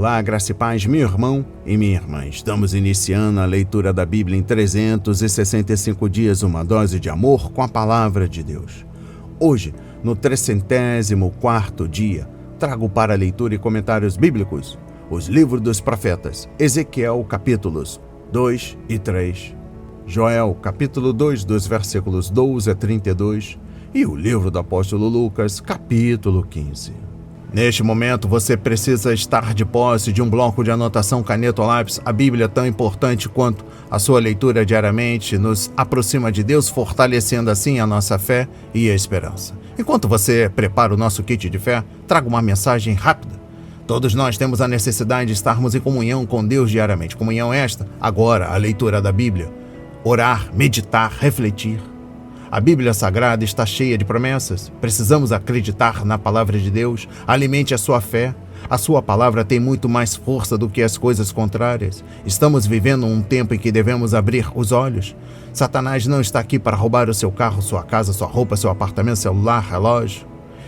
Olá, graça e paz, meu irmão e minha irmã. Estamos iniciando a leitura da Bíblia em 365 dias, uma dose de amor com a Palavra de Deus. Hoje, no 304º dia, trago para leitura e comentários bíblicos os livros dos profetas Ezequiel, capítulos 2 e 3, Joel, capítulo 2, dos versículos 12 a 32, e o livro do apóstolo Lucas, capítulo 15. Neste momento, você precisa estar de posse de um bloco de anotação, caneta ou lápis. A Bíblia, tão importante quanto a sua leitura diariamente, nos aproxima de Deus, fortalecendo assim a nossa fé e a esperança. Enquanto você prepara o nosso kit de fé, trago uma mensagem rápida. Todos nós temos a necessidade de estarmos em comunhão com Deus diariamente. Comunhão esta, agora, a leitura da Bíblia. Orar, meditar, refletir. A Bíblia Sagrada está cheia de promessas. Precisamos acreditar na palavra de Deus. Alimente a sua fé. A sua palavra tem muito mais força do que as coisas contrárias. Estamos vivendo um tempo em que devemos abrir os olhos. Satanás não está aqui para roubar o seu carro, sua casa, sua roupa, seu apartamento, celular, relógio.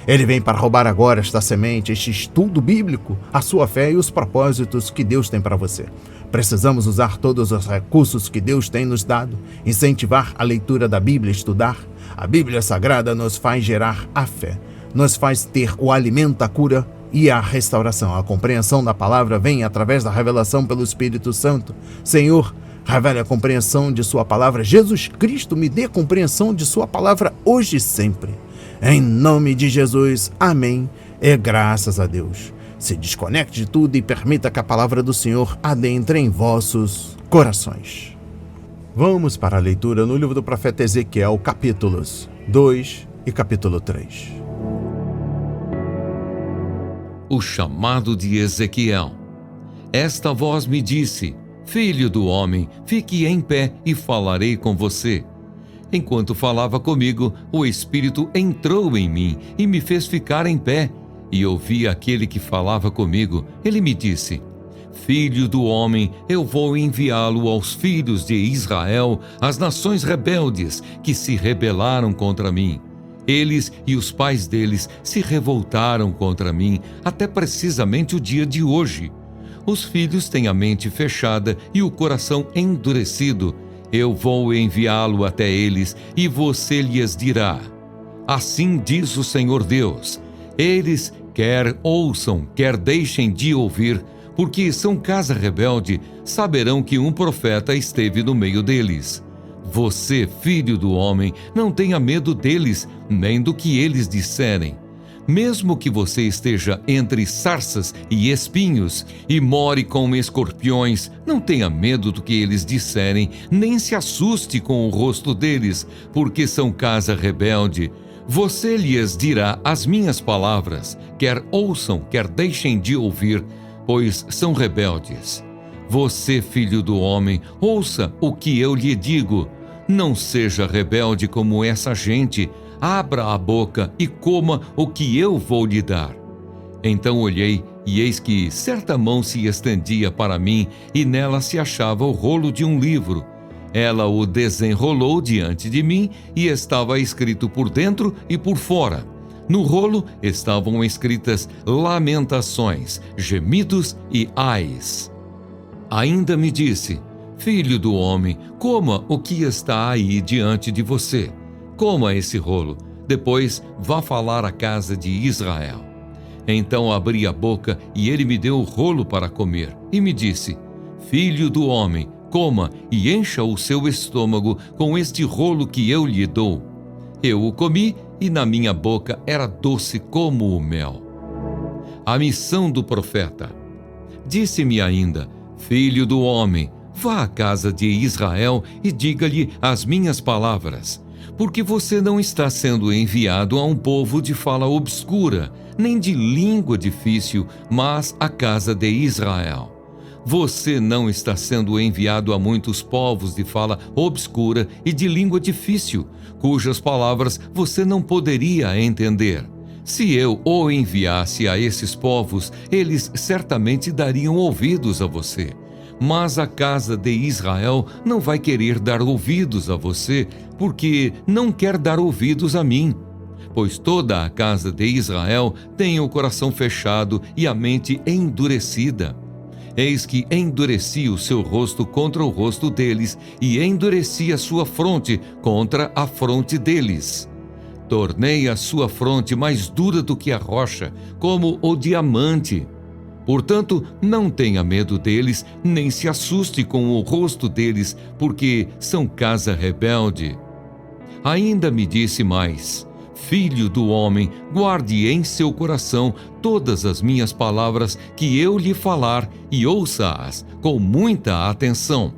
Ele vem para roubar agora esta semente, este estudo bíblico, a sua fé e os propósitos que Deus tem para você. Precisamos usar todos os recursos que Deus tem nos dado, incentivar a leitura da Bíblia, estudar. A Bíblia Sagrada nos faz gerar a fé, nos faz ter o alimento, a cura e a restauração. A compreensão da palavra vem através da revelação pelo Espírito Santo. Senhor, revele a compreensão de sua palavra. Jesus Cristo, me dê compreensão de sua palavra hoje e sempre. Em nome de Jesus, amém. E graças a Deus. Se desconecte de tudo e permita que a palavra do Senhor adentre em vossos corações. Vamos para a leitura no livro do profeta Ezequiel, capítulos 2 e capítulo 3. O chamado de Ezequiel. Esta voz me disse: Filho do homem, fique em pé e falarei com você. Enquanto falava comigo, o Espírito entrou em mim e me fez ficar em pé. E ouvi aquele que falava comigo. Ele me disse: Filho do homem, eu vou enviá-lo aos filhos de Israel, às nações rebeldes que se rebelaram contra mim. Eles e os pais deles se revoltaram contra mim até precisamente o dia de hoje. Os filhos têm a mente fechada e o coração endurecido. Eu vou enviá-lo até eles e você lhes dirá: Assim diz o Senhor Deus. Eles quer ouçam, quer deixem de ouvir, porque são casa rebelde, saberão que um profeta esteve no meio deles. Você, filho do homem, não tenha medo deles, nem do que eles disserem. Mesmo que você esteja entre sarças e espinhos e more com escorpiões, não tenha medo do que eles disserem, nem se assuste com o rosto deles, porque são casa rebelde. Você lhes dirá as minhas palavras, quer ouçam, quer deixem de ouvir, pois são rebeldes. Você, filho do homem, ouça o que eu lhe digo. Não seja rebelde como essa gente. Abra a boca e coma o que eu vou lhe dar. Então olhei, e eis que certa mão se estendia para mim, e nela se achava o rolo de um livro. Ela o desenrolou diante de mim e estava escrito por dentro e por fora. No rolo estavam escritas lamentações, gemidos e ais. Ainda me disse: Filho do homem, coma o que está aí diante de você. Coma esse rolo, depois vá falar à casa de Israel. Então abri a boca e ele me deu o rolo para comer e me disse: Filho do homem, coma e encha o seu estômago com este rolo que eu lhe dou. Eu o comi e na minha boca era doce como o mel. A missão do profeta. Disse-me ainda: Filho do homem, vá à casa de Israel e diga-lhe as minhas palavras, porque você não está sendo enviado a um povo de fala obscura, nem de língua difícil, mas à casa de Israel. Você não está sendo enviado a muitos povos de fala obscura e de língua difícil, cujas palavras você não poderia entender. Se eu o enviasse a esses povos, eles certamente dariam ouvidos a você. Mas a casa de Israel não vai querer dar ouvidos a você, porque não quer dar ouvidos a mim. Pois toda a casa de Israel tem o coração fechado e a mente endurecida. Eis que endureci o seu rosto contra o rosto deles, e endureci a sua fronte contra a fronte deles. Tornei a sua fronte mais dura do que a rocha, como o diamante. Portanto, não tenha medo deles, nem se assuste com o rosto deles, porque são casa rebelde. Ainda me disse mais: Filho do homem, guarde em seu coração todas as minhas palavras que eu lhe falar e ouça-as com muita atenção.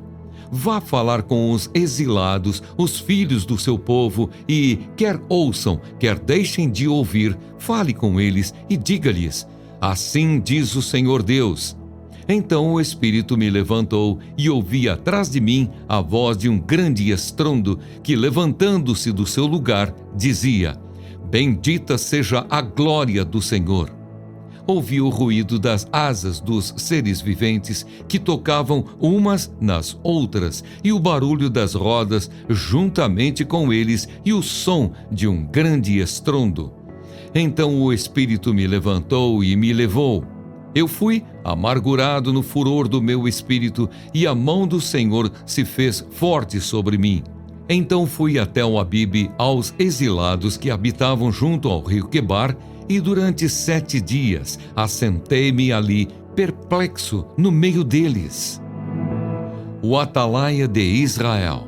Vá falar com os exilados, os filhos do seu povo, e quer ouçam, quer deixem de ouvir, fale com eles e diga-lhes: assim diz o Senhor Deus. Então o Espírito me levantou e ouvi atrás de mim a voz de um grande estrondo que, levantando-se do seu lugar, dizia: Bendita seja a glória do Senhor. Ouvi o ruído das asas dos seres viventes que tocavam umas nas outras, e o barulho das rodas juntamente com eles, e o som de um grande estrondo. Então o Espírito me levantou e me levou. Eu fui amargurado no furor do meu espírito, e a mão do Senhor se fez forte sobre mim. Então fui até o Abibe aos exilados que habitavam junto ao rio Quebar, e durante 7 dias assentei-me ali, perplexo, no meio deles. O atalaia de Israel.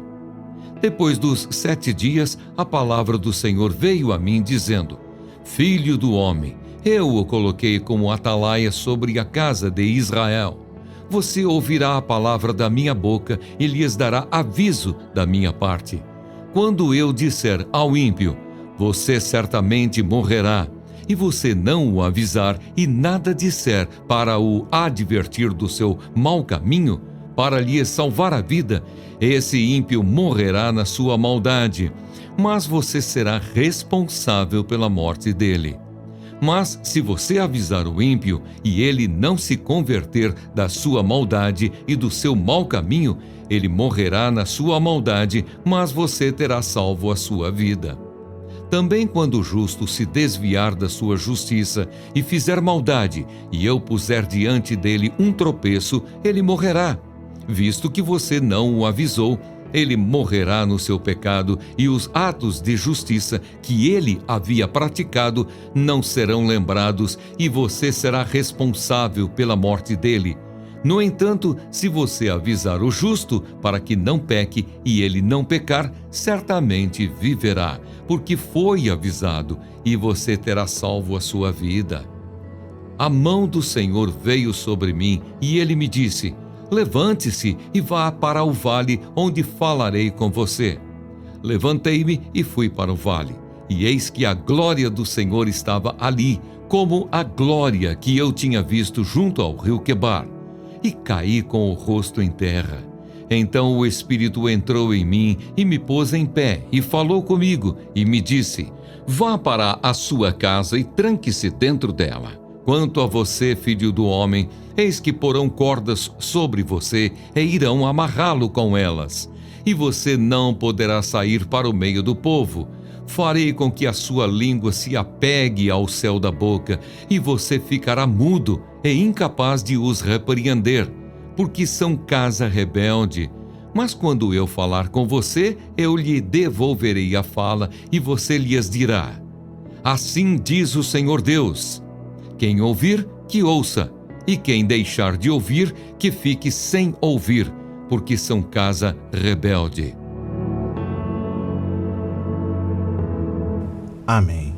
Depois dos 7 dias, a palavra do Senhor veio a mim, dizendo: Filho do homem, eu o coloquei como atalaia sobre a casa de Israel. Você ouvirá a palavra da minha boca e lhes dará aviso da minha parte. Quando eu disser ao ímpio: você certamente morrerá, e você não o avisar e nada disser para o advertir do seu mau caminho, para lhe salvar a vida, esse ímpio morrerá na sua maldade, mas você será responsável pela morte dele. Mas se você avisar o ímpio e ele não se converter da sua maldade e do seu mau caminho, ele morrerá na sua maldade, mas você terá salvo a sua vida. Também quando o justo se desviar da sua justiça e fizer maldade, e eu puser diante dele um tropeço, ele morrerá. Visto que você não o avisou, ele morrerá no seu pecado, e os atos de justiça que ele havia praticado não serão lembrados, e você será responsável pela morte dele. No entanto, se você avisar o justo para que não peque e ele não pecar, certamente viverá, porque foi avisado, e você terá salvo a sua vida. A mão do Senhor veio sobre mim, e ele me disse: levante-se e vá para o vale, onde falarei com você. Levantei-me e fui para o vale, e eis que a glória do Senhor estava ali, como a glória que eu tinha visto junto ao rio Quebar, e caí com o rosto em terra. Então o Espírito entrou em mim e me pôs em pé, e falou comigo, e me disse: vá para a sua casa e tranque-se dentro dela. Quanto a você, filho do homem, eis que porão cordas sobre você e irão amarrá-lo com elas. E você não poderá sair para o meio do povo. Farei com que a sua língua se apegue ao céu da boca, e você ficará mudo e incapaz de os repreender, porque são casa rebelde. Mas quando eu falar com você, eu lhe devolverei a fala, e você lhes dirá: assim diz o Senhor Deus. Quem ouvir, que ouça, e quem deixar de ouvir, que fique sem ouvir, porque são casa rebelde. Amém.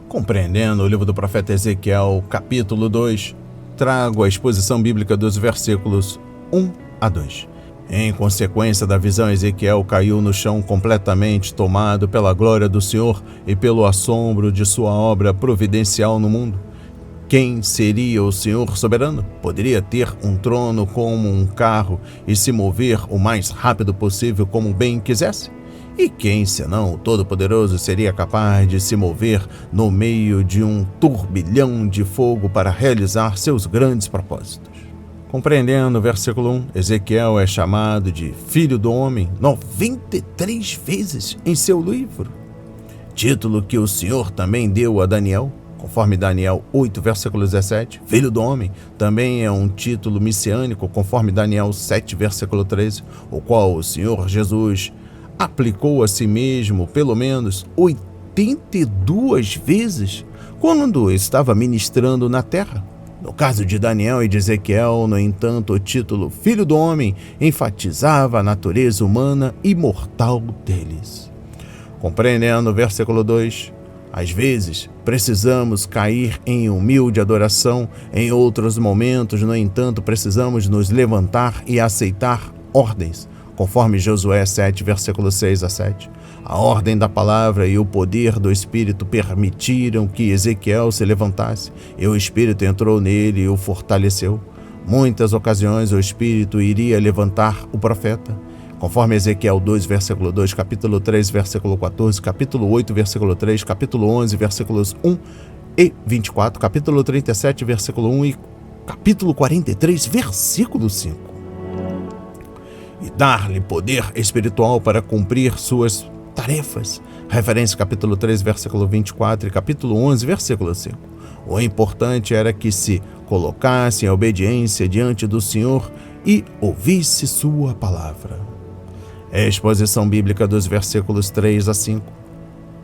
Compreendendo o livro do profeta Ezequiel, capítulo 2, trago a exposição bíblica dos versículos 1 a 2. Em consequência da visão, Ezequiel caiu no chão completamente tomado pela glória do Senhor e pelo assombro de sua obra providencial no mundo. Quem seria o Senhor soberano? Poderia ter um trono como um carro e se mover o mais rápido possível como bem quisesse? E quem, senão o Todo-Poderoso, seria capaz de se mover no meio de um turbilhão de fogo para realizar seus grandes propósitos? Compreendendo o versículo 1, Ezequiel é chamado de Filho do Homem 93 vezes em seu livro. Título que o Senhor também deu a Daniel, conforme Daniel 8, versículo 17. Filho do homem também é um título messiânico, conforme Daniel 7, versículo 13, o qual o Senhor Jesus aplicou a si mesmo pelo menos 82 vezes quando estava ministrando na terra. No caso de Daniel e de Ezequiel, no entanto, o título Filho do Homem enfatizava a natureza humana e mortal deles. Compreendendo o versículo 2, às vezes, precisamos cair em humilde adoração, em outros momentos, no entanto, precisamos nos levantar e aceitar ordens, conforme Josué 7, versículo 6 a 7. A ordem da palavra e o poder do Espírito permitiram que Ezequiel se levantasse, e o Espírito entrou nele e o fortaleceu. Muitas ocasiões o Espírito iria levantar o profeta, conforme Ezequiel 2, versículo 2, capítulo 3, versículo 14, capítulo 8, versículo 3, capítulo 11, versículos 1 e 24, capítulo 37, versículo 1 e capítulo 43, versículo 5. E dar-lhe poder espiritual para cumprir suas tarefas. Referência capítulo 3, versículo 24 e capítulo 11, versículo 5. O importante era que se colocasse em obediência diante do Senhor e ouvisse sua palavra. Exposição bíblica dos versículos 3 a 5.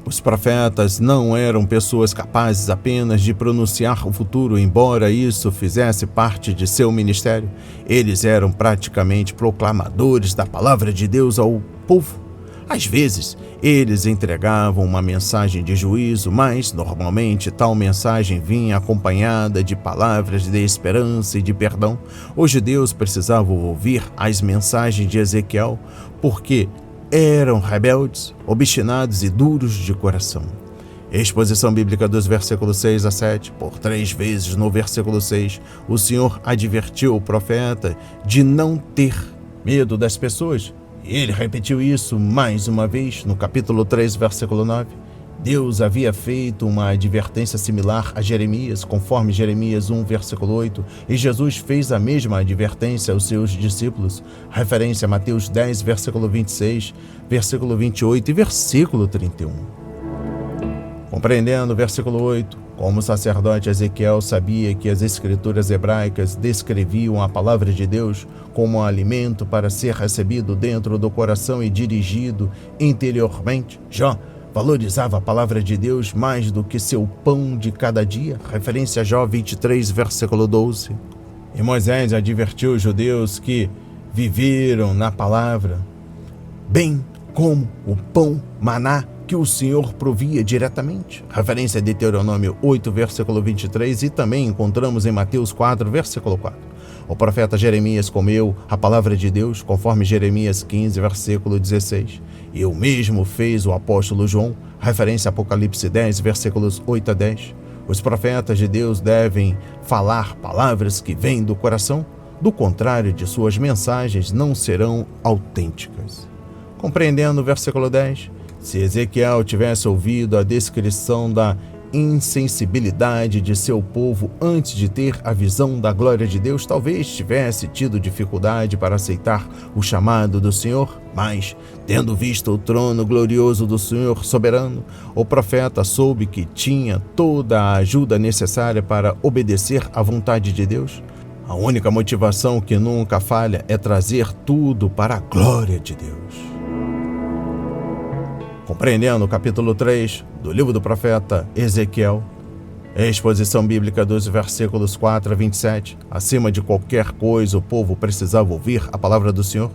Os profetas não eram pessoas capazes apenas de pronunciar o futuro, embora isso fizesse parte de seu ministério. Eles eram praticamente proclamadores da palavra de Deus ao povo. Às vezes, eles entregavam uma mensagem de juízo, mas, normalmente, tal mensagem vinha acompanhada de palavras de esperança e de perdão. Os judeus precisavam ouvir as mensagens de Ezequiel, porque eram rebeldes, obstinados e duros de coração. Exposição bíblica dos versículos 6 a 7. Por 3 vezes no versículo 6, o Senhor advertiu o profeta de não ter medo das pessoas. Ele repetiu isso mais uma vez no capítulo 3, versículo 9. Deus havia feito uma advertência similar a Jeremias, conforme Jeremias 1, versículo 8, e Jesus fez a mesma advertência aos seus discípulos, referência a Mateus 10, versículo 26, versículo 28 e versículo 31. Compreendendo o versículo 8, como o sacerdote Ezequiel sabia que as escrituras hebraicas descreviam a palavra de Deus como um alimento para ser recebido dentro do coração e dirigido interiormente, Jó valorizava a palavra de Deus mais do que seu pão de cada dia, referência a Jó 23, versículo 12. E Moisés advertiu os judeus que viveram na palavra, bem como o pão maná que o Senhor provia diretamente. Referência a Deuteronômio 8, versículo 23, e também encontramos em Mateus 4, versículo 4. O profeta Jeremias comeu a palavra de Deus, conforme Jeremias 15, versículo 16. E o mesmo fez o apóstolo João, referência a Apocalipse 10, versículos 8 a 10. Os profetas de Deus devem falar palavras que vêm do coração, do contrário de suas mensagens não serão autênticas. Compreendendo o versículo 10, se Ezequiel tivesse ouvido a descrição da insensibilidade de seu povo antes de ter a visão da glória de Deus, talvez tivesse tido dificuldade para aceitar o chamado do Senhor, mas, tendo visto o trono glorioso do Senhor soberano, o profeta soube que tinha toda a ajuda necessária para obedecer à vontade de Deus. A única motivação que nunca falha é trazer tudo para a glória de Deus. Compreendendo o capítulo 3 do livro do profeta Ezequiel, exposição bíblica dos versículos 4 a 27, acima de qualquer coisa o povo precisava ouvir a palavra do Senhor.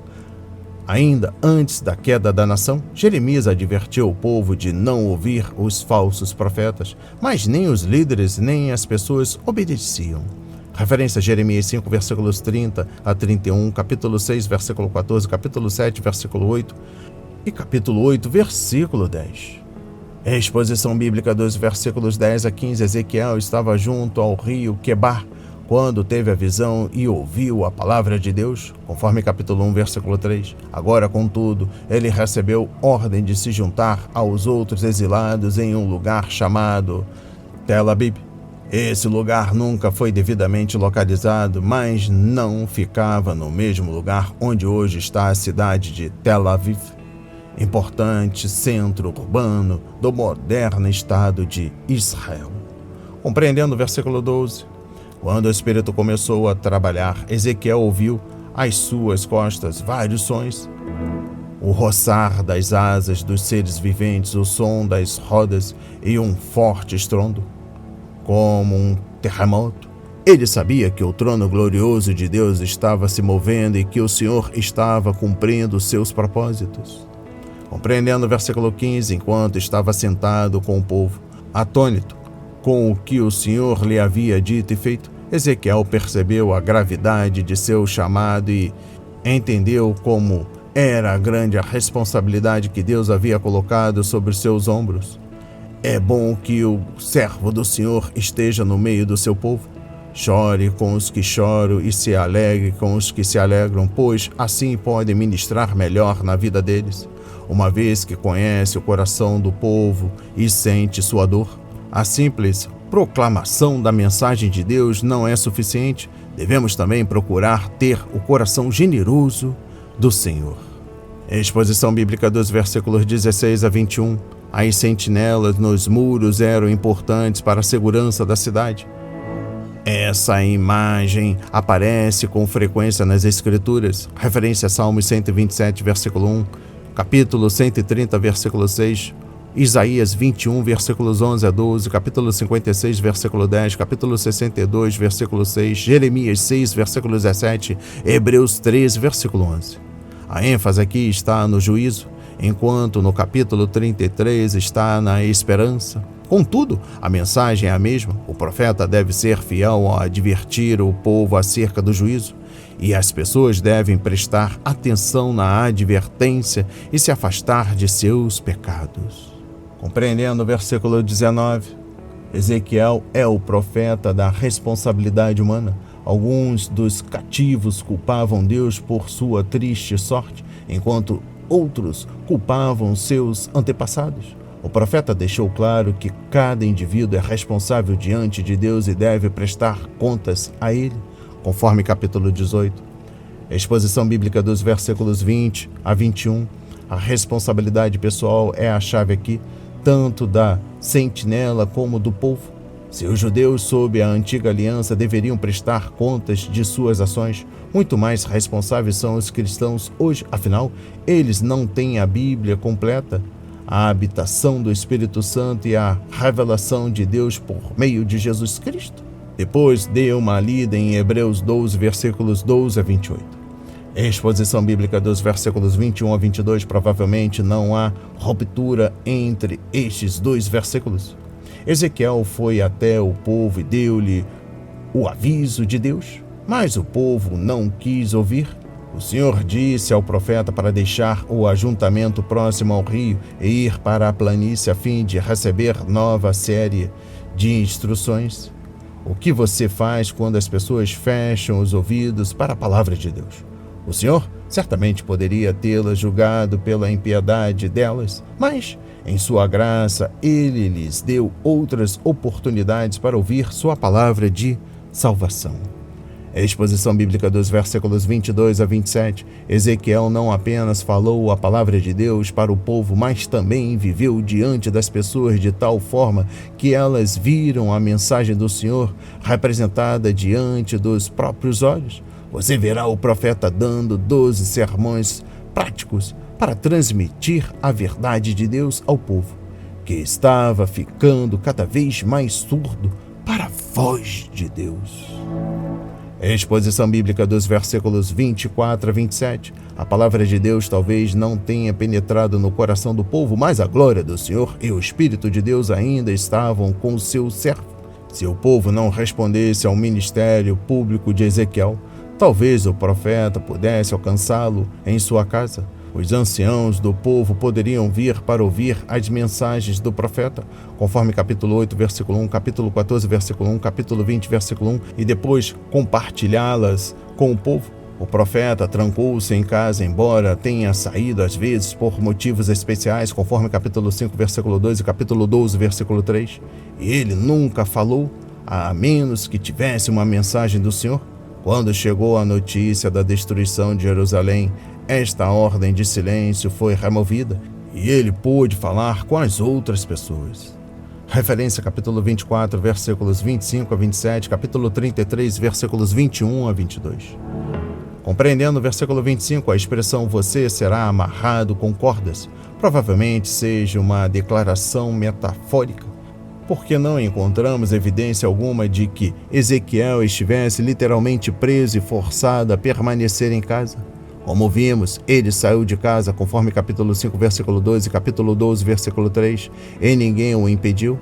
Ainda antes da queda da nação, Jeremias advertiu o povo de não ouvir os falsos profetas, mas nem os líderes nem as pessoas obedeciam. Referência a Jeremias 5, versículos 30 a 31, capítulo 6, versículo 14, capítulo 7, versículo 8, e capítulo 8, versículo 10. Exposição bíblica dos versículos 10 a 15. Ezequiel estava junto ao rio Quebar quando teve a visão e ouviu a palavra de Deus, conforme capítulo 1, versículo 3. Agora, contudo, ele recebeu ordem de se juntar aos outros exilados em um lugar chamado Tel Abib. Esse lugar nunca foi devidamente localizado, mas não ficava no mesmo lugar onde hoje está a cidade de Tel Aviv, importante centro urbano do moderno Estado de Israel. Compreendendo o versículo 12. Quando o Espírito começou a trabalhar, Ezequiel ouviu às suas costas vários sons. O roçar das asas dos seres viventes, o som das rodas e um forte estrondo, como um terremoto. Ele sabia que o trono glorioso de Deus estava se movendo e que o Senhor estava cumprindo seus propósitos. Compreendendo o versículo 15, enquanto estava sentado com o povo, atônito com o que o Senhor lhe havia dito e feito, Ezequiel percebeu a gravidade de seu chamado e entendeu como era a grande responsabilidade que Deus havia colocado sobre seus ombros. É bom que o servo do Senhor esteja no meio do seu povo. Chore com os que choram e se alegre com os que se alegram, pois assim pode ministrar melhor na vida deles, uma vez que conhece o coração do povo e sente sua dor. A simples proclamação da mensagem de Deus não é suficiente. Devemos também procurar ter o coração generoso do Senhor. Exposição bíblica dos versículos 16 a 21. As sentinelas nos muros eram importantes para a segurança da cidade. Essa imagem aparece com frequência nas Escrituras. Referência a Salmos 127, versículo 1, capítulo 130, versículo 6, Isaías 21, versículos 11 a 12, capítulo 56, versículo 10, capítulo 62, versículo 6, Jeremias 6, versículo 17, Hebreus 13, versículo 11. A ênfase aqui está no juízo, enquanto no capítulo 33 está na esperança. Contudo, a mensagem é a mesma. O profeta deve ser fiel ao advertir o povo acerca do juízo, e as pessoas devem prestar atenção na advertência e se afastar de seus pecados. Compreendendo o versículo 19, Ezequiel é o profeta da responsabilidade humana. Alguns dos cativos culpavam Deus por sua triste sorte, enquanto outros culpavam seus antepassados. O profeta deixou claro que cada indivíduo é responsável diante de Deus e deve prestar contas a ele, conforme capítulo 18. Exposição bíblica dos versículos 20 a 21. A responsabilidade pessoal é a chave aqui, tanto da sentinela como do povo. Se os judeus sob a antiga aliança deveriam prestar contas de suas ações, muito mais responsáveis são os cristãos hoje. Afinal, eles não têm a Bíblia completa, a habitação do Espírito Santo e a revelação de Deus por meio de Jesus Cristo. Depois dê uma lida em Hebreus 12, versículos 12 a 28. Exposição bíblica dos versículos 21 a 22, provavelmente não há ruptura entre estes dois versículos. Ezequiel foi até o povo e deu-lhe o aviso de Deus, mas o povo não quis ouvir. O Senhor disse ao profeta para deixar o ajuntamento próximo ao rio e ir para a planície a fim de receber nova série de instruções. O que você faz quando as pessoas fecham os ouvidos para a palavra de Deus? O Senhor certamente poderia tê-las julgado pela impiedade delas, mas, em sua graça, Ele lhes deu outras oportunidades para ouvir sua palavra de salvação. A exposição bíblica dos versículos 22 a 27, Ezequiel não apenas falou a palavra de Deus para o povo, mas também viveu diante das pessoas de tal forma que elas viram a mensagem do Senhor representada diante dos próprios olhos. Você verá o profeta dando 12 sermões práticos para transmitir a verdade de Deus ao povo, que estava ficando cada vez mais surdo para a voz de Deus. Exposição bíblica dos versículos 24 a 27. A palavra de Deus talvez não tenha penetrado no coração do povo, mas a glória do Senhor e o Espírito de Deus ainda estavam com o seu servo. Se o povo não respondesse ao ministério público de Ezequiel, talvez o profeta pudesse alcançá-lo em sua casa. Os anciãos do povo poderiam vir para ouvir as mensagens do profeta, conforme capítulo 8, versículo 1, capítulo 14, versículo 1, capítulo 20, versículo 1, e depois compartilhá-las com o povo. O profeta trancou-se em casa, embora tenha saído às vezes por motivos especiais, conforme capítulo 5, versículo 2 e capítulo 12, versículo 3. E ele nunca falou, a menos que tivesse uma mensagem do Senhor. Quando chegou a notícia da destruição de Jerusalém, esta ordem de silêncio foi removida e ele pôde falar com as outras pessoas. Referência capítulo 24, versículos 25 a 27, capítulo 33, versículos 21 a 22. Compreendendo o versículo 25, a expressão "você será amarrado com cordas" provavelmente seja uma declaração metafórica, porque não encontramos evidência alguma de que Ezequiel estivesse literalmente preso e forçado a permanecer em casa. Como vimos, ele saiu de casa, conforme capítulo 5, versículo 2 e capítulo 12, versículo 3, e ninguém o impediu.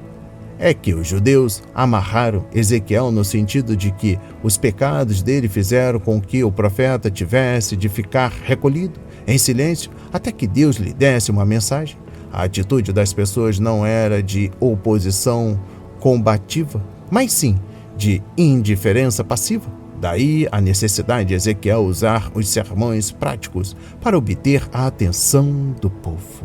É que os judeus amarraram Ezequiel no sentido de que os pecados dele fizeram com que o profeta tivesse de ficar recolhido, em silêncio, até que Deus lhe desse uma mensagem. A atitude das pessoas não era de oposição combativa, mas sim de indiferença passiva. Daí a necessidade de Ezequiel usar os sermões práticos para obter a atenção do povo.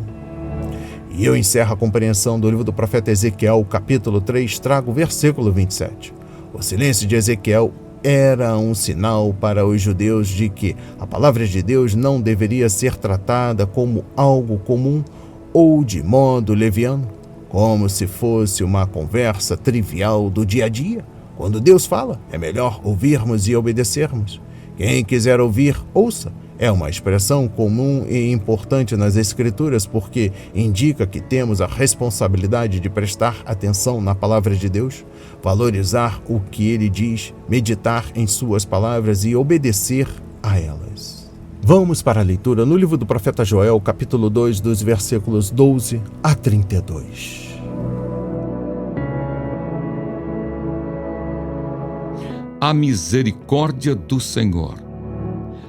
E eu encerro a compreensão do livro do profeta Ezequiel, capítulo 3, trago o versículo 27. O silêncio de Ezequiel era um sinal para os judeus de que a palavra de Deus não deveria ser tratada como algo comum ou de modo leviano, como se fosse uma conversa trivial do dia a dia. Quando Deus fala, é melhor ouvirmos e obedecermos. Quem quiser ouvir, ouça. É uma expressão comum e importante nas Escrituras porque indica que temos a responsabilidade de prestar atenção na palavra de Deus, valorizar o que ele diz, meditar em suas palavras e obedecer a elas. Vamos para a leitura no livro do profeta Joel, capítulo 2, dos versículos 12 a 32. A misericórdia do Senhor.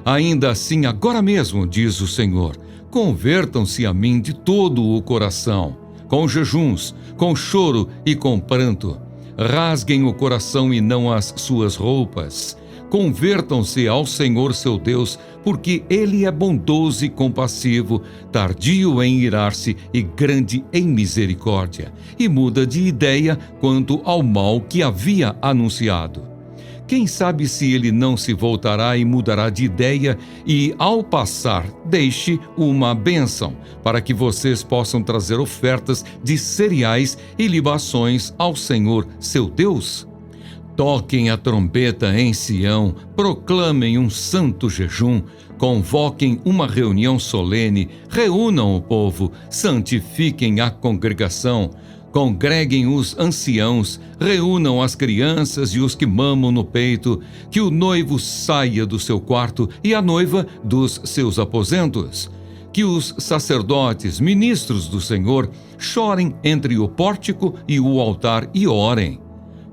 Ainda assim, agora mesmo, diz o Senhor, convertam-se a mim de todo o coração, com jejuns, com choro e com pranto. Rasguem o coração e não as suas roupas. Convertam-se ao Senhor seu Deus, porque Ele é bondoso e compassivo, tardio em irar-se e grande em misericórdia, e muda de ideia quanto ao mal que havia anunciado. Quem sabe se ele não se voltará e mudará de ideia e, ao passar, deixe uma bênção, para que vocês possam trazer ofertas de cereais e libações ao Senhor, seu Deus? Toquem a trombeta em Sião, proclamem um santo jejum, convoquem uma reunião solene, reúnam o povo, santifiquem a congregação, congreguem os anciãos, reúnam as crianças e os que mamam no peito, que o noivo saia do seu quarto e a noiva dos seus aposentos. Que os sacerdotes, ministros do Senhor, chorem entre o pórtico e o altar e orem.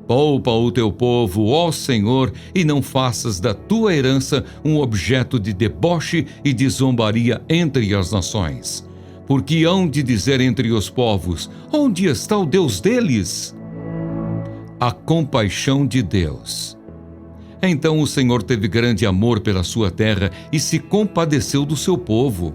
Poupa o teu povo, ó Senhor, e não faças da tua herança um objeto de deboche e de zombaria entre as nações. Porque hão de dizer entre os povos, onde está o Deus deles? A compaixão de Deus. Então o Senhor teve grande amor pela sua terra e se compadeceu do seu povo.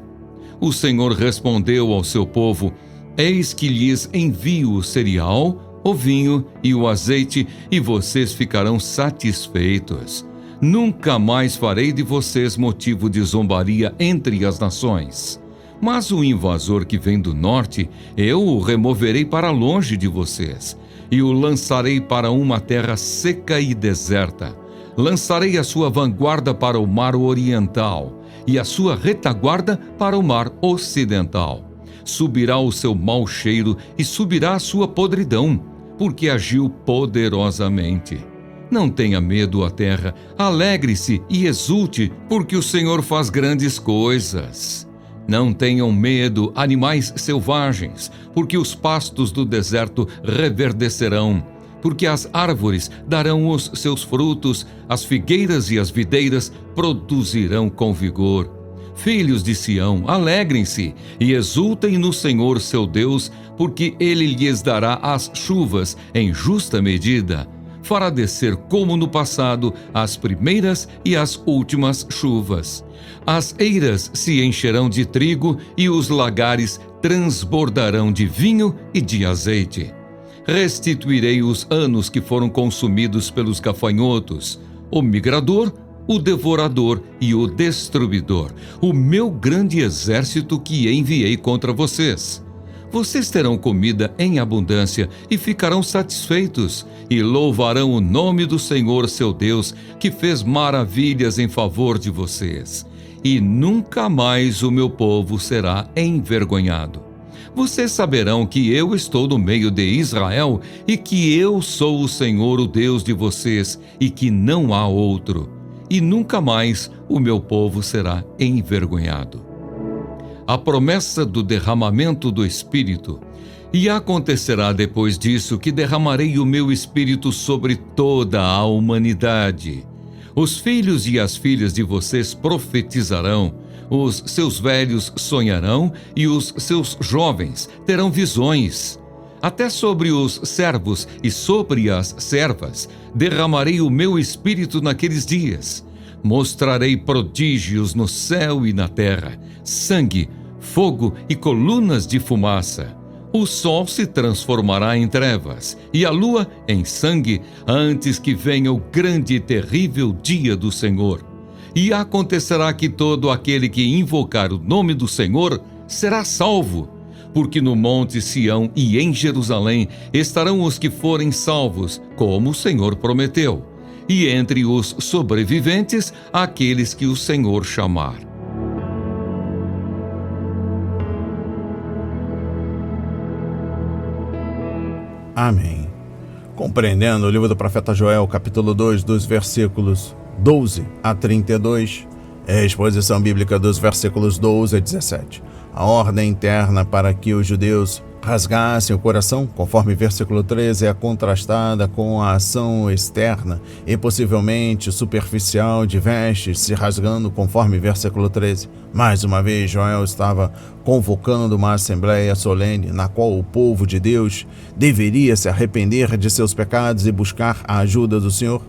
O Senhor respondeu ao seu povo, eis que lhes envio o cereal, o vinho e o azeite, e vocês ficarão satisfeitos. Nunca mais farei de vocês motivo de zombaria entre as nações. Mas o invasor que vem do norte, eu o removerei para longe de vocês, e o lançarei para uma terra seca e deserta. Lançarei a sua vanguarda para o mar oriental, e a sua retaguarda para o mar ocidental. Subirá o seu mau cheiro e subirá a sua podridão, porque agiu poderosamente. Não tenha medo, a terra, alegre-se e exulte, porque o Senhor faz grandes coisas. Não tenham medo, animais selvagens, porque os pastos do deserto reverdecerão, porque as árvores darão os seus frutos, as figueiras e as videiras produzirão com vigor. Filhos de Sião, alegrem-se e exultem no Senhor seu Deus, porque Ele lhes dará as chuvas em justa medida. Fará descer como no passado as primeiras e as últimas chuvas. As eiras se encherão de trigo e os lagares transbordarão de vinho e de azeite. Restituirei os anos que foram consumidos pelos gafanhotos, o migrador, o devorador e o destruidor, o meu grande exército que enviei contra vocês. Vocês terão comida em abundância e ficarão satisfeitos, e louvarão o nome do Senhor seu Deus, que fez maravilhas em favor de vocês. E nunca mais o meu povo será envergonhado. Vocês saberão que eu estou no meio de Israel e que eu sou o Senhor, o Deus de vocês, e que não há outro. E nunca mais o meu povo será envergonhado. A promessa do derramamento do Espírito. E acontecerá depois disso que derramarei o meu Espírito sobre toda a humanidade. Os filhos e as filhas de vocês profetizarão, os seus velhos sonharão e os seus jovens terão visões. Até sobre os servos e sobre as servas derramarei o meu Espírito naqueles dias. Mostrarei prodígios no céu e na terra, sangue, fogo e colunas de fumaça. O sol se transformará em trevas e a lua em sangue antes que venha o grande e terrível dia do Senhor. E acontecerá que todo aquele que invocar o nome do Senhor será salvo, porque no monte Sião e em Jerusalém estarão os que forem salvos, como o Senhor prometeu, e entre os sobreviventes aqueles que o Senhor chamar. Amém. Compreendendo o livro do profeta Joel, capítulo 2, dos versículos 12 a 32, é a exposição bíblica dos versículos 12 a 17. A ordem interna para que os judeus rasgassem o coração, conforme versículo 13, é contrastada com a ação externa e possivelmente superficial de vestes se rasgando, conforme versículo 13. Mais uma vez, Joel estava convocando uma assembleia solene na qual o povo de Deus deveria se arrepender de seus pecados e buscar a ajuda do Senhor.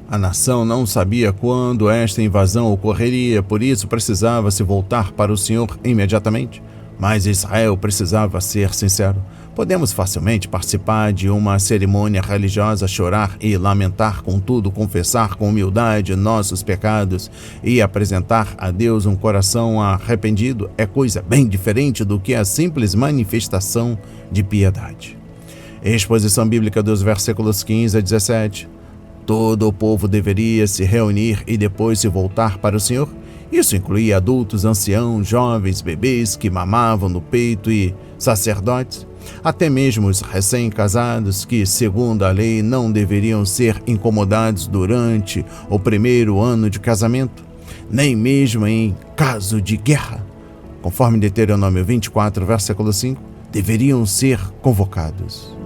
A nação não sabia quando esta invasão ocorreria, por isso precisava se voltar para o Senhor imediatamente. Mas Israel precisava ser sincero. Podemos facilmente participar de uma cerimônia religiosa, chorar e lamentar, contudo, confessar com humildade nossos pecados e apresentar a Deus um coração arrependido é coisa bem diferente do que a simples manifestação de piedade. Exposição bíblica dos versículos 15 a 17. Todo o povo deveria se reunir e depois se voltar para o Senhor. Isso incluía adultos, anciãos, jovens, bebês que mamavam no peito e sacerdotes, até mesmo os recém-casados que, segundo a lei, não deveriam ser incomodados durante o primeiro ano de casamento, nem mesmo em caso de guerra. Conforme Deuteronômio 24, versículo 5, deveriam ser convocados.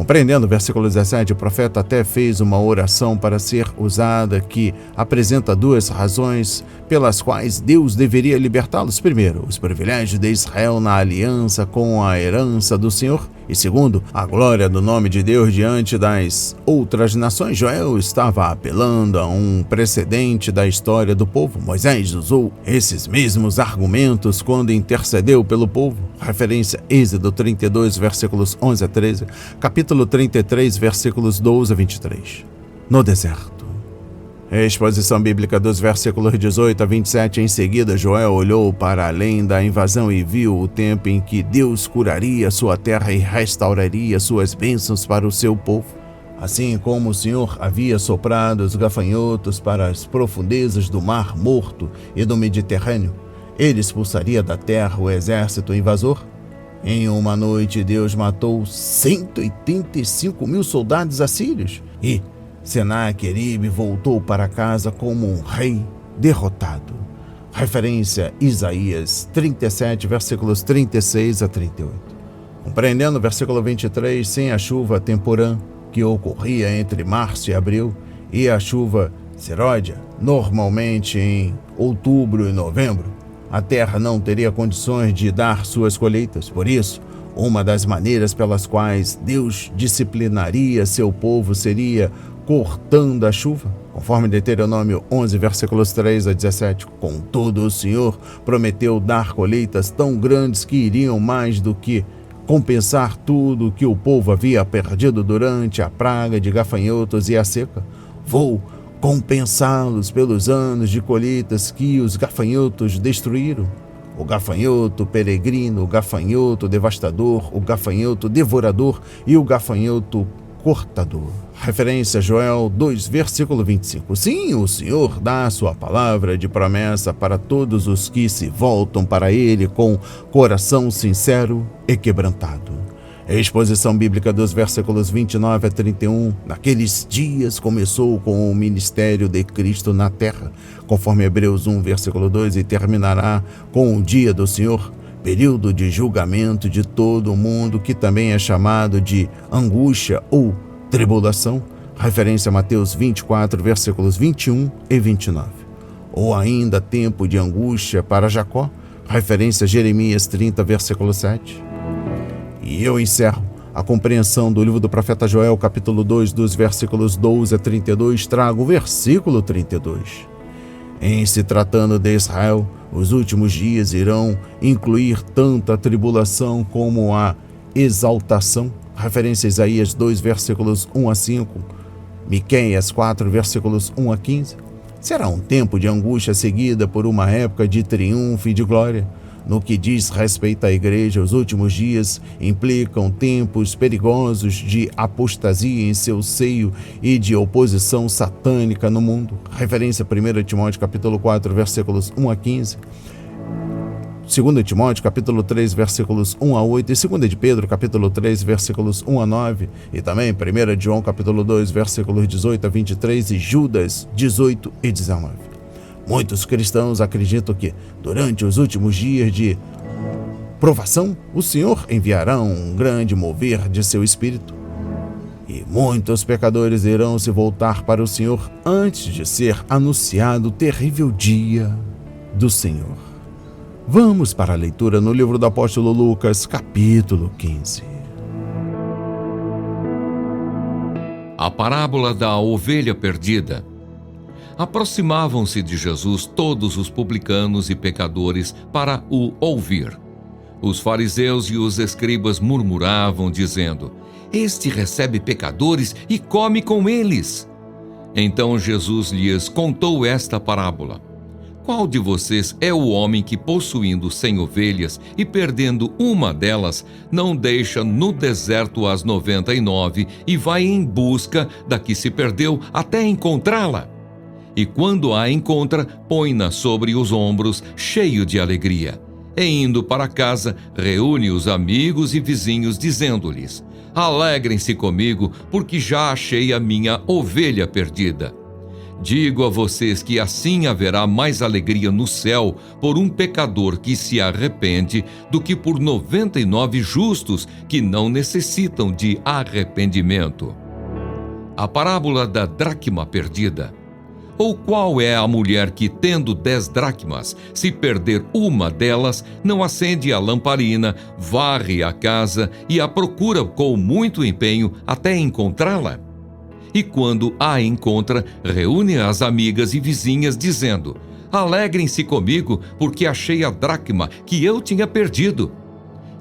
Compreendendo o versículo 17, o profeta até fez uma oração para ser usada que apresenta duas razões pelas quais Deus deveria libertá-los. Primeiro, os privilégios de Israel na aliança com a herança do Senhor. E segundo, a glória do nome de Deus diante das outras nações. Joel estava apelando a um precedente da história do povo. Moisés usou esses mesmos argumentos quando intercedeu pelo povo. Referência Êxodo 32, versículos 11 a 13, capítulo 33, versículos 12 a 23. No deserto. Exposição bíblica dos versículos 18 a 27. Em seguida, Joel olhou para além da invasão e viu o tempo em que Deus curaria sua terra e restauraria suas bênçãos para o seu povo. Assim como o Senhor havia soprado os gafanhotos para as profundezas do Mar Morto e do Mediterrâneo, ele expulsaria da terra o exército invasor. Em uma noite, Deus matou 185 mil soldados assírios e Senaqueribe voltou para casa como um rei derrotado. Referência Isaías 37, versículos 36 a 38. Compreendendo o versículo 23, sem a chuva temporã que ocorria entre março e abril e a chuva seródia, normalmente em outubro e novembro, a terra não teria condições de dar suas colheitas. Por isso, uma das maneiras pelas quais Deus disciplinaria seu povo seria cortando a chuva, conforme Deuteronômio 11, versículos 3 a 17. Contudo, o Senhor prometeu dar colheitas tão grandes que iriam mais do que compensar tudo o que o povo havia perdido durante a praga de gafanhotos e a seca. Vou compensá-los pelos anos de colheitas que os gafanhotos destruíram. o gafanhoto peregrino, o gafanhoto devastador, o gafanhoto devorador e o gafanhoto cortador. Referência a Joel 2, versículo 25. Sim, o Senhor dá a sua palavra de promessa para todos os que se voltam para Ele com coração sincero e quebrantado. Exposição bíblica dos versículos 29 a 31. Naqueles dias começou com o ministério de Cristo na terra, conforme Hebreus 1, versículo 2, e terminará com o dia do Senhor, período de julgamento de todo o mundo, que também é chamado de angústia ou tribulação, referência a Mateus 24, versículos 21 e 29. Ou ainda tempo de angústia para Jacó, referência a Jeremias 30, versículo 7. E eu encerro a compreensão do livro do profeta Joel, capítulo 2, dos versículos 12 a 32, trago o versículo 32. Em se tratando de Israel, os últimos dias irão incluir tanto a tribulação como a exaltação, referência a Isaías 2, versículos 1 a 5, Miqueias 4, versículos 1 a 15. Será um tempo de angústia seguida por uma época de triunfo e de glória. No que diz respeito à igreja, os últimos dias implicam tempos perigosos de apostasia em seu seio e de oposição satânica no mundo. Referência a 1 Timóteo capítulo 4, versículos 1 a 15. 2 Timóteo, capítulo 3, versículos 1 a 8, e 2 de Pedro, capítulo 3, versículos 1 a 9, e também 1 de João, capítulo 2, versículos 18 a 23, e Judas 18 e 19. Muitos cristãos acreditam que, durante os últimos dias de provação, o Senhor enviará um grande mover de seu Espírito, e muitos pecadores irão se voltar para o Senhor antes de ser anunciado o terrível dia do Senhor. Vamos para a leitura no livro do apóstolo Lucas, capítulo 15. A parábola da ovelha perdida. Aproximavam-se de Jesus todos os publicanos e pecadores para o ouvir. Os fariseus e os escribas murmuravam, dizendo: Este recebe pecadores e come com eles. Então Jesus lhes contou esta parábola. Qual de vocês é o homem que, possuindo 100 ovelhas e perdendo uma delas, não deixa no deserto as 99 e vai em busca da que se perdeu até encontrá-la? E quando a encontra, põe-na sobre os ombros, cheio de alegria. E indo para casa, reúne os amigos e vizinhos, dizendo-lhes: Alegrem-se comigo, porque já achei a minha ovelha perdida. Digo a vocês que assim haverá mais alegria no céu por um pecador que se arrepende do que por 99 justos que não necessitam de arrependimento. A parábola da dracma perdida. Ou qual é a mulher que, tendo 10 dracmas, se perder uma delas, não acende a lamparina, varre a casa e a procura com muito empenho até encontrá-la? E quando a encontra, reúne as amigas e vizinhas, dizendo: Alegrem-se comigo, porque achei a dracma que eu tinha perdido.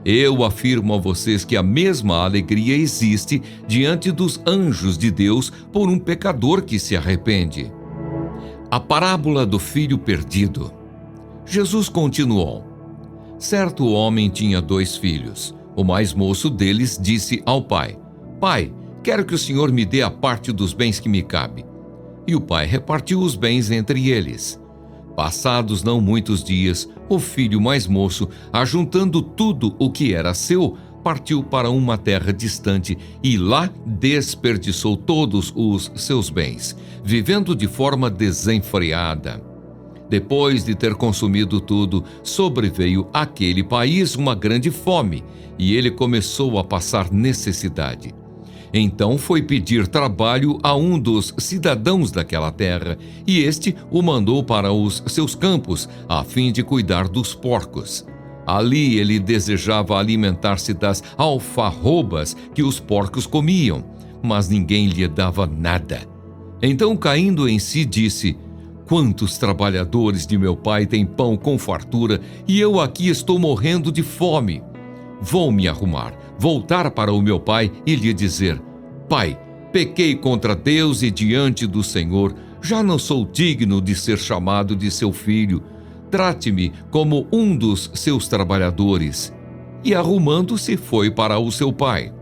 Eu afirmo a vocês que a mesma alegria existe diante dos anjos de Deus por um pecador que se arrepende. A parábola do filho perdido. Jesus continuou: Certo homem tinha 2 filhos. O mais moço deles disse ao pai: Pai, quero que o Senhor me dê a parte dos bens que me cabe. E o pai repartiu os bens entre eles. Passados não muitos dias, o filho mais moço, ajuntando tudo o que era seu, partiu para uma terra distante e lá desperdiçou todos os seus bens, vivendo de forma desenfreada. Depois de ter consumido tudo, sobreveio àquele país uma grande fome, e ele começou a passar necessidade. Então foi pedir trabalho a um dos cidadãos daquela terra, e este o mandou para os seus campos, a fim de cuidar dos porcos. Ali ele desejava alimentar-se das alfarrobas que os porcos comiam, mas ninguém lhe dava nada. Então, caindo em si, disse: Quantos trabalhadores de meu pai têm pão com fartura, e eu aqui estou morrendo de fome. Vou me arrumar, voltar para o meu pai e lhe dizer: Pai, pequei contra Deus e diante do Senhor, já não sou digno de ser chamado de seu filho. trate-me como um dos seus trabalhadores. E arrumando-se, foi para o seu pai.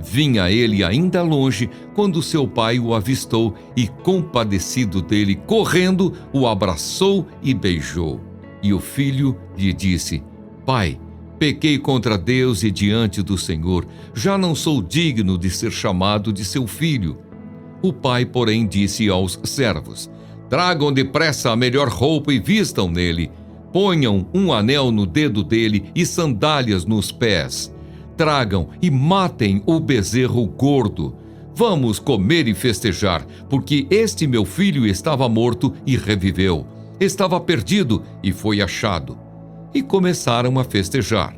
Vinha ele ainda longe, quando seu pai o avistou e, compadecido dele, correndo, o abraçou e beijou. E o filho lhe disse: Pai, pequei contra Deus e diante do Senhor, já não sou digno de ser chamado de seu filho. O pai, porém, disse aos servos: Tragam depressa a melhor roupa e vistam nele. Ponham um anel no dedo dele e sandálias nos pés. Tragam e matem o bezerro gordo. Vamos comer e festejar, porque este meu filho estava morto e reviveu. Estava perdido e foi achado. E começaram a festejar.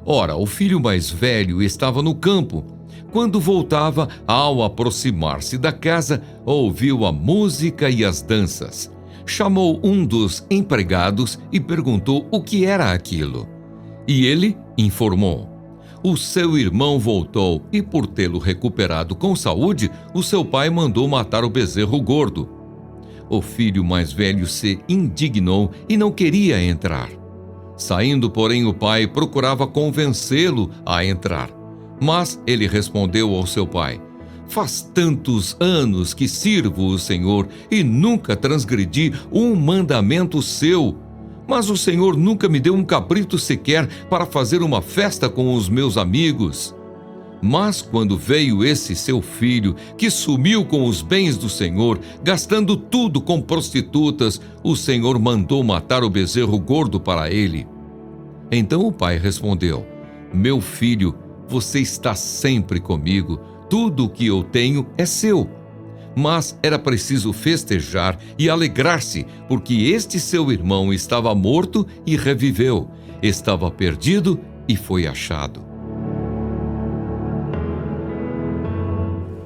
Ora, o filho mais velho estava no campo. Quando voltava, ao aproximar-se da casa, ouviu a música e as danças. Chamou um dos empregados e perguntou o que era aquilo. E ele informou. O seu irmão voltou e, por tê-lo recuperado com saúde, o seu pai mandou matar o bezerro gordo. O filho mais velho se indignou e não queria entrar. Saindo, porém, o pai procurava convencê-lo a entrar. Mas ele respondeu ao seu pai: Faz tantos anos que sirvo o Senhor e nunca transgredi um mandamento seu. Mas o Senhor nunca me deu um cabrito sequer para fazer uma festa com os meus amigos. Mas quando veio esse seu filho, que sumiu com os bens do Senhor, gastando tudo com prostitutas, o Senhor mandou matar o bezerro gordo para ele. Então o pai respondeu: Meu filho, você está sempre comigo. Tudo o que eu tenho é seu. Mas era preciso festejar e alegrar-se, porque este seu irmão estava morto e reviveu, estava perdido e foi achado.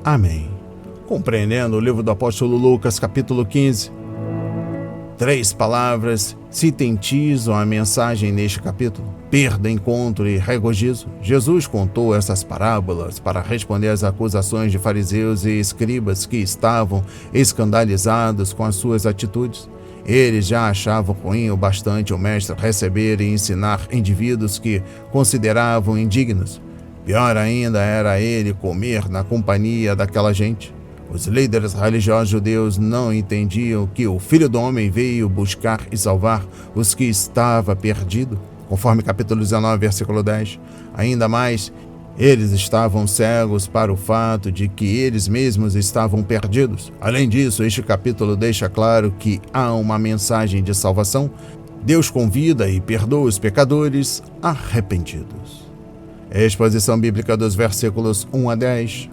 Amém. Compreendendo o livro do apóstolo Lucas, capítulo 15. 3 palavras sintetizam a mensagem neste capítulo: perda, encontro e regozijo. Jesus contou essas parábolas para responder às acusações de fariseus e escribas que estavam escandalizados com as suas atitudes. Eles já achavam ruim o bastante o mestre receber e ensinar indivíduos que consideravam indignos. Pior ainda era ele comer na companhia daquela gente. Os líderes religiosos judeus não entendiam que o Filho do Homem veio buscar e salvar os que estavam perdidos, conforme capítulo 19, versículo 10. Ainda mais, eles estavam cegos para o fato de que eles mesmos estavam perdidos. Além disso, este capítulo deixa claro que há uma mensagem de salvação. Deus convida e perdoa os pecadores arrependidos. Exposição bíblica dos versículos 1 a 10.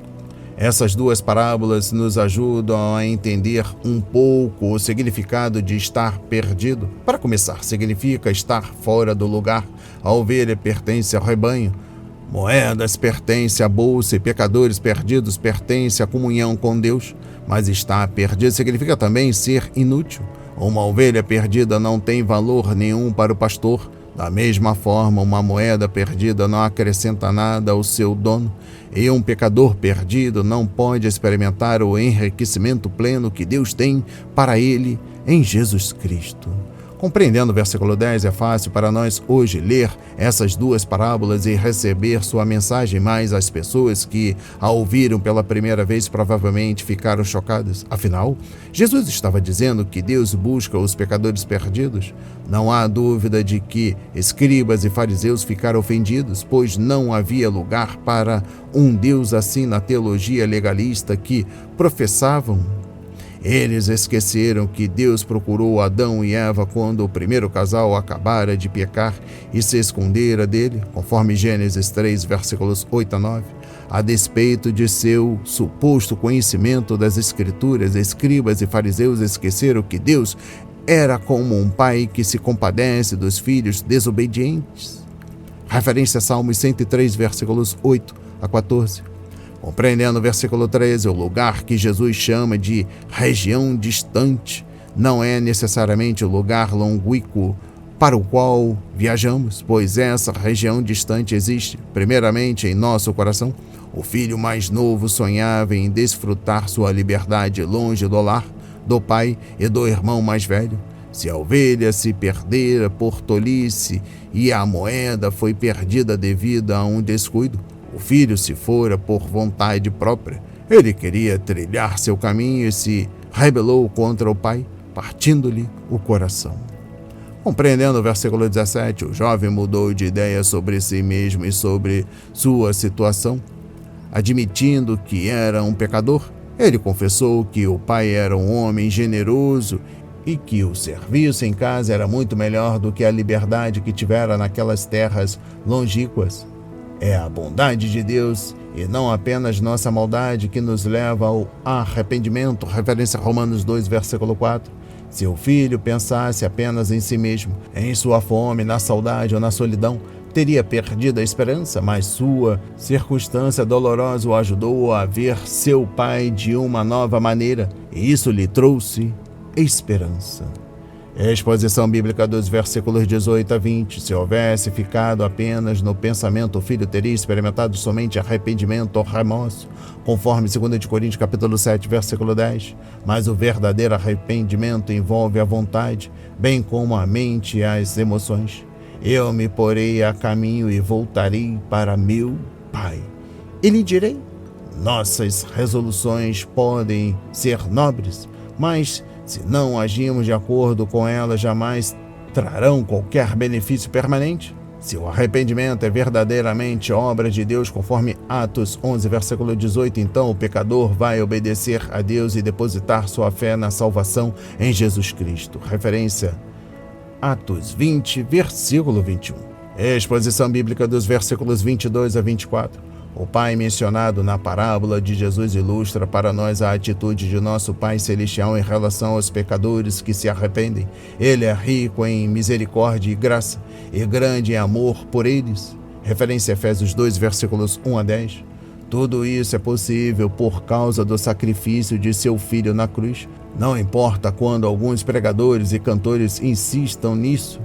Essas 2 parábolas nos ajudam a entender um pouco o significado de estar perdido. Para começar, significa estar fora do lugar. A ovelha pertence ao rebanho, moedas pertencem à bolsa e pecadores perdidos pertencem à comunhão com Deus. Mas estar perdido significa também ser inútil. Uma ovelha perdida não tem valor nenhum para o pastor. Da mesma forma, uma moeda perdida não acrescenta nada ao seu dono, e um pecador perdido não pode experimentar o enriquecimento pleno que Deus tem para ele em Jesus Cristo. Compreendendo o versículo 10, é fácil para nós hoje ler essas 2 parábolas e receber sua mensagem, mas as pessoas que a ouviram pela primeira vez provavelmente ficaram chocadas. Afinal, Jesus estava dizendo que Deus busca os pecadores perdidos. Não há dúvida de que escribas e fariseus ficaram ofendidos, pois não havia lugar para um Deus assim na teologia legalista que professavam. Eles esqueceram que Deus procurou Adão e Eva quando o primeiro casal acabara de pecar e se escondera dele, conforme Gênesis 3, versículos 8 a 9. A despeito de seu suposto conhecimento das Escrituras, escribas e fariseus esqueceram que Deus era como um pai que se compadece dos filhos desobedientes. Referência a Salmos 103, versículos 8 a 14. Compreendendo o versículo 13, o lugar que Jesus chama de região distante não é necessariamente o lugar longínquo para o qual viajamos, pois essa região distante existe, primeiramente, em nosso coração. O filho mais novo sonhava em desfrutar sua liberdade longe do lar, do pai e do irmão mais velho. Se a ovelha se perdera por tolice e a moeda foi perdida devido a um descuido, o filho se fora por vontade própria. Ele queria trilhar seu caminho e se rebelou contra o pai, partindo-lhe o coração. Compreendendo o versículo 17, o jovem mudou de ideia sobre si mesmo e sobre sua situação. Admitindo que era um pecador, ele confessou que o pai era um homem generoso e que o serviço em casa era muito melhor do que a liberdade que tivera naquelas terras longínquas. É a bondade de Deus e não apenas nossa maldade que nos leva ao arrependimento, referência a Romanos 2, versículo 4. Se o filho pensasse apenas em si mesmo, em sua fome, na saudade ou na solidão, teria perdido a esperança, mas sua circunstância dolorosa o ajudou a ver seu pai de uma nova maneira, e isso lhe trouxe esperança. Exposição bíblica dos versículos 18 a 20. Se houvesse ficado apenas no pensamento, o filho teria experimentado somente arrependimento ou remorso, conforme 2 Coríntios capítulo 7, versículo 10. Mas o verdadeiro arrependimento envolve a vontade, bem como a mente e as emoções. Eu me porei a caminho e voltarei para meu pai. E lhe direi: nossas resoluções podem ser nobres, mas se não agirmos de acordo com elas, jamais trarão qualquer benefício permanente. Se o arrependimento é verdadeiramente obra de Deus, conforme Atos 11, versículo 18, então o pecador vai obedecer a Deus e depositar sua fé na salvação em Jesus Cristo. Referência Atos 20, versículo 21. Exposição bíblica dos versículos 22 a 24. O Pai mencionado na parábola de Jesus ilustra para nós a atitude de nosso Pai Celestial em relação aos pecadores que se arrependem. Ele é rico em misericórdia e graça, e grande em amor por eles. Referência a Efésios 2, versículos 1 a 10. Tudo isso é possível por causa do sacrifício de seu Filho na cruz. Não importa quando alguns pregadores e cantores insistam nisso.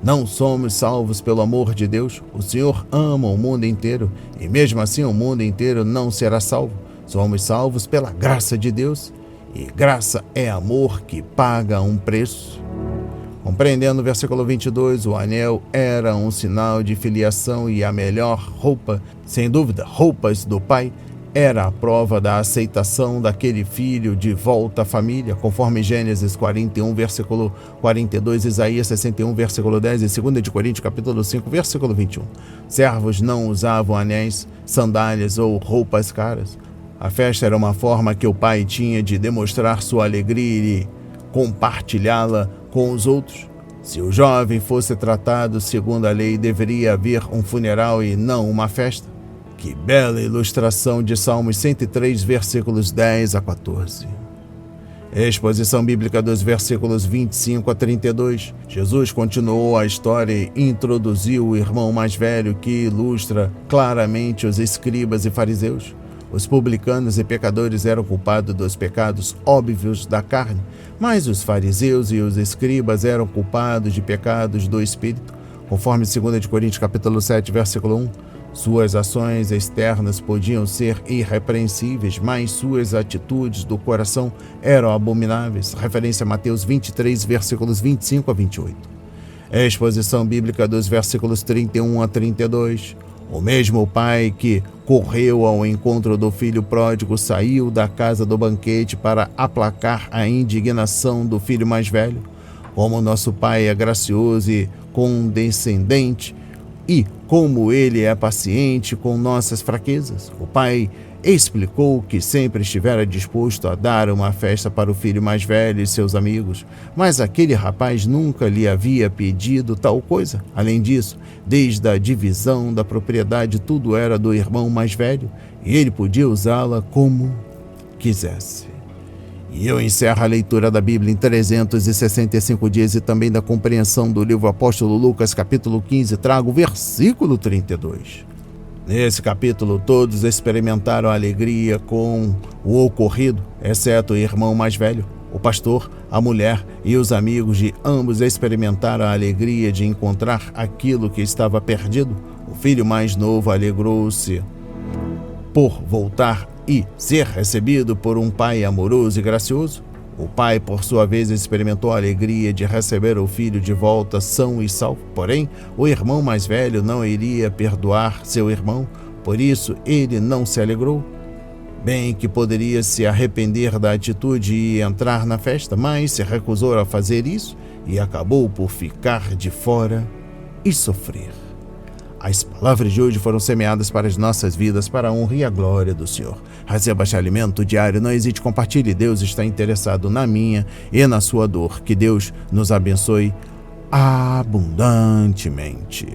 Não somos salvos pelo amor de Deus. O Senhor ama o mundo inteiro e mesmo assim o mundo inteiro não será salvo. Somos salvos pela graça de Deus e graça é amor que paga um preço. Compreendendo o versículo 22, o anel era um sinal de filiação e a melhor roupa, sem dúvida, roupas do Pai, era a prova da aceitação daquele filho de volta à família, conforme Gênesis 41, versículo 42, Isaías 61, versículo 10 e 2 Coríntios capítulo 5, versículo 21. Servos não usavam anéis, sandálias ou roupas caras. A festa era uma forma que o pai tinha de demonstrar sua alegria e compartilhá-la com os outros. Se o jovem fosse tratado segundo a lei, deveria haver um funeral e não uma festa. Que bela ilustração de Salmos 103, versículos 10 a 14. Exposição bíblica dos versículos 25 a 32. Jesus continuou a história e introduziu o irmão mais velho que ilustra claramente os escribas e fariseus. Os publicanos e pecadores eram culpados dos pecados óbvios da carne, mas os fariseus e os escribas eram culpados de pecados do espírito, conforme 2 Coríntios capítulo 7, versículo 1. Suas ações externas podiam ser irrepreensíveis, mas suas atitudes do coração eram abomináveis. Referência a Mateus 23, versículos 25 a 28. Exposição bíblica dos versículos 31 a 32. O mesmo pai que correu ao encontro do filho pródigo saiu da casa do banquete para aplacar a indignação do filho mais velho. Como nosso pai é gracioso e condescendente, e como ele é paciente com nossas fraquezas. O pai explicou que sempre estivera disposto a dar uma festa para o filho mais velho e seus amigos, mas aquele rapaz nunca lhe havia pedido tal coisa. Além disso, desde a divisão da propriedade, tudo era do irmão mais velho e ele podia usá-la como quisesse. E eu encerro a leitura da Bíblia em 365 dias e também da compreensão do livro Apóstolo Lucas, capítulo 15, trago o versículo 32. Nesse capítulo, todos experimentaram alegria com o ocorrido, exceto o irmão mais velho. O pastor, a mulher e os amigos de ambos experimentaram a alegria de encontrar aquilo que estava perdido. O filho mais novo alegrou-se por voltar e ser recebido por um pai amoroso e gracioso. O pai, por sua vez, experimentou a alegria de receber o filho de volta são e salvo. Porém, o irmão mais velho não iria perdoar seu irmão, por isso ele não se alegrou. Bem que poderia se arrepender da atitude e entrar na festa, mas se recusou a fazer isso e acabou por ficar de fora e sofrer. As palavras de hoje foram semeadas para as nossas vidas, para a honra e a glória do Senhor. Receba este alimento diário, não hesite, compartilhe. Deus está interessado na minha e na sua dor. Que Deus nos abençoe abundantemente.